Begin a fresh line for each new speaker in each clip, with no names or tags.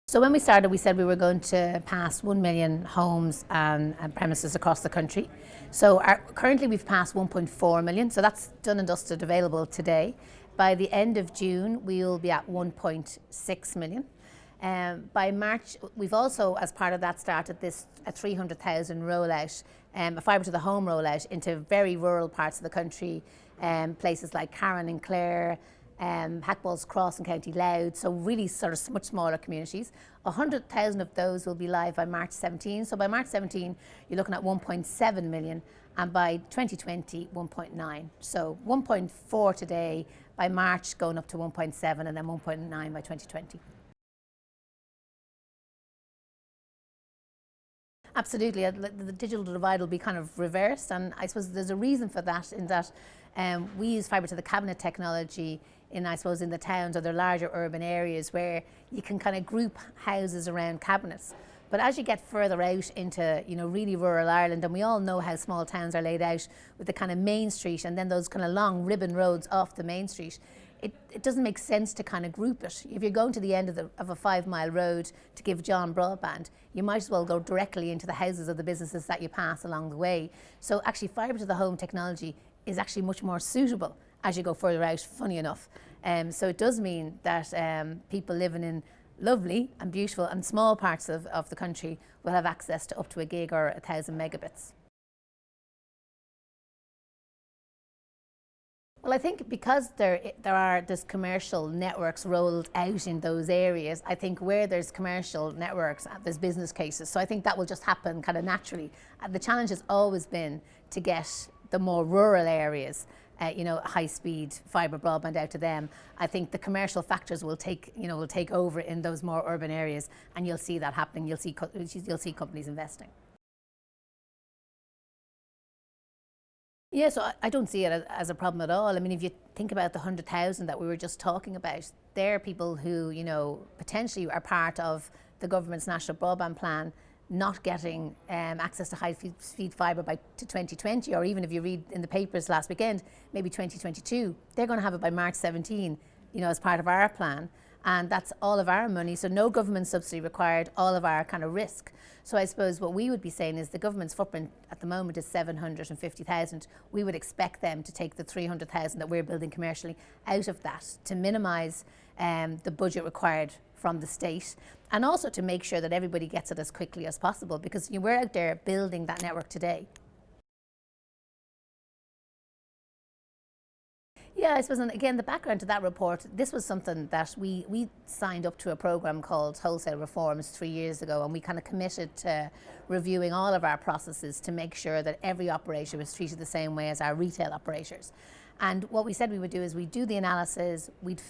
So when we started, we said we were going to pass 1 million homes and premises across the country. So currently we've passed 1.4 million, so that's done and dusted, available today. By the end of June, we will be at 1.6 million. By March, we've also, as part of that, started a 300,000 rollout, a fibre to the home rollout into very rural parts of the country, places like Carolan and Clare, Hackballs Cross in County Louth, so really sort of much smaller communities. 100,000 of those will be live by March 17. So by March 17, you're looking at 1.7 million, and by 2020, 1.9. So 1.4 today, by March going up to 1.7, and then 1.9 by 2020. Absolutely, the digital divide will be kind of reversed, and I suppose there's a reason for that, in that we use fibre to the cabinet technology in the towns or the larger urban areas where you can kind of group houses around cabinets. But as you get further out into really rural Ireland, and we all know how small towns are laid out with the kind of main street and then those kind of long ribbon roads off the main street, it doesn't make sense to kind of group it. If you're going to the end of a 5-mile road to give John broadband, you might as well go directly into the houses of the businesses that you pass along the way. So actually fibre to the home technology is actually much more suitable as you go further out, funny enough. So it does mean that people living in lovely and beautiful and small parts of the country will have access to up to 1 gig or 1,000 megabits. Well, I think because there's commercial networks rolled out in those areas, I think where there's commercial networks, there's business cases. So I think that will just happen kind of naturally. The challenge has always been to get the more rural areas, high-speed fibre broadband out to them. I think the commercial factors will take over in those more urban areas, and you'll see that happening. You'll see companies investing. Yeah, so I don't see it as a problem at all. I mean, if you think about the 100,000 that we were just talking about, they're people who, potentially are part of the government's National Broadband Plan, not getting access to high-speed fibre to 2020, or even if you read in the papers last weekend, maybe 2022. They're going to have it by March 17, as part of our plan. And that's all of our money, so no government subsidy required, all of our kind of risk. So I suppose what we would be saying is the government's footprint at the moment is 750,000. We would expect them to take the 300,000 that we're building commercially out of that to minimise the budget required from the state, and also to make sure that everybody gets it as quickly as possible, because we're out there building that network today. Yeah, I suppose, and again, the background to that report, this was something that we signed up to a programme called Wholesale Reforms 3 years ago, and we kind of committed to reviewing all of our processes to make sure that every operator was treated the same way as our retail operators. And what we said we would do is we'd do the analysis, we'd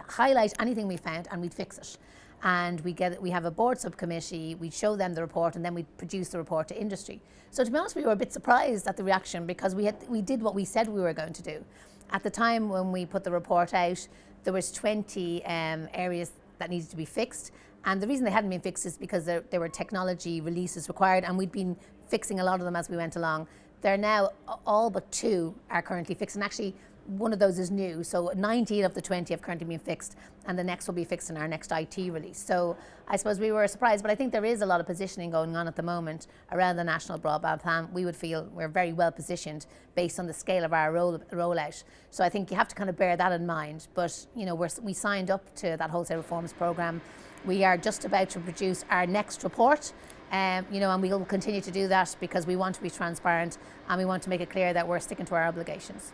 highlight anything we found, and we'd fix it. And we have a board subcommittee, we'd show them the report, and then we'd produce the report to industry. So to be honest, we were a bit surprised at the reaction, because we did what we said we were going to do. At the time when we put the report out, there was 20 areas that needed to be fixed. And the reason they hadn't been fixed is because there were technology releases required, and we'd been fixing a lot of them as we went along. They're now, all but 2 are currently fixed, and actually one of those is new. So 19 of the 20 have currently been fixed, and the next will be fixed in our next IT release. So I suppose we were surprised, but I think there is a lot of positioning going on at the moment around the National Broadband Plan. We would feel we're very well positioned based on the scale of our rollout. So I think you have to kind of bear that in mind. But we signed up to that Wholesale Reforms Programme. We are just about to produce our next report. And we will continue to do that because we want to be transparent, and we want to make it clear that we're sticking to our obligations.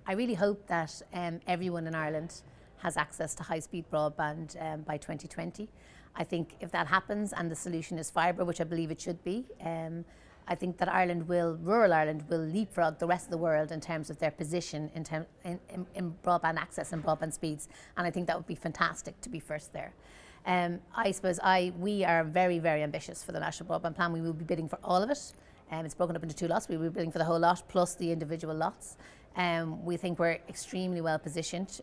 I really hope that everyone in Ireland has access to high-speed broadband by 2020. I think if that happens, and the solution is fibre, which I believe it should be, I think that rural Ireland will leapfrog the rest of the world in terms of their position in broadband access and broadband speeds, and I think that would be fantastic to be first there. I suppose we are very, very ambitious for the National Broadband Plan. We will be bidding for all of it. It's broken up into 2 lots. We will be bidding for the whole lot plus the individual lots. We think we're extremely well positioned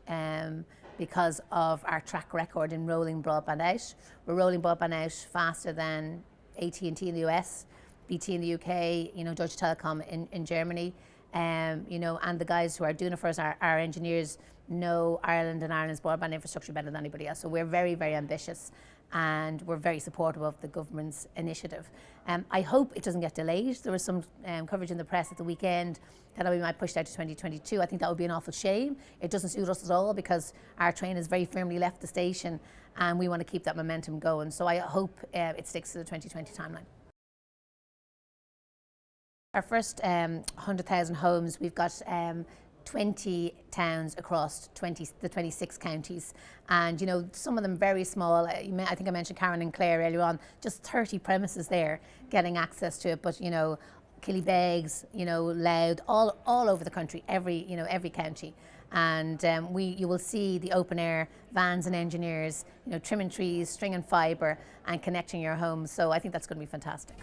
because of our track record in rolling broadband out. We're rolling broadband out faster than AT&T in the US, BT in the UK, Deutsche Telekom in Germany, and the guys who are doing it for us, our engineers, know Ireland and Ireland's broadband infrastructure better than anybody else. So we're very, very ambitious, and we're very supportive of the government's initiative. I hope it doesn't get delayed. There was some coverage in the press at the weekend that we might push it out to 2022. I think that would be an awful shame. It doesn't suit us at all, because our train has very firmly left the station and we want to keep that momentum going. So I hope it sticks to the 2020 timeline. Our first 100,000 homes, we've got 20 towns across the 26 counties, and some of them very small. I think I mentioned Karen and Clare earlier on, just 30 premises there getting access to it, but Killybegs, Louth, all over the country, every county. And you will see the open air vans and engineers, trimming trees, stringing fibre and connecting your homes. So I think that's going to be fantastic.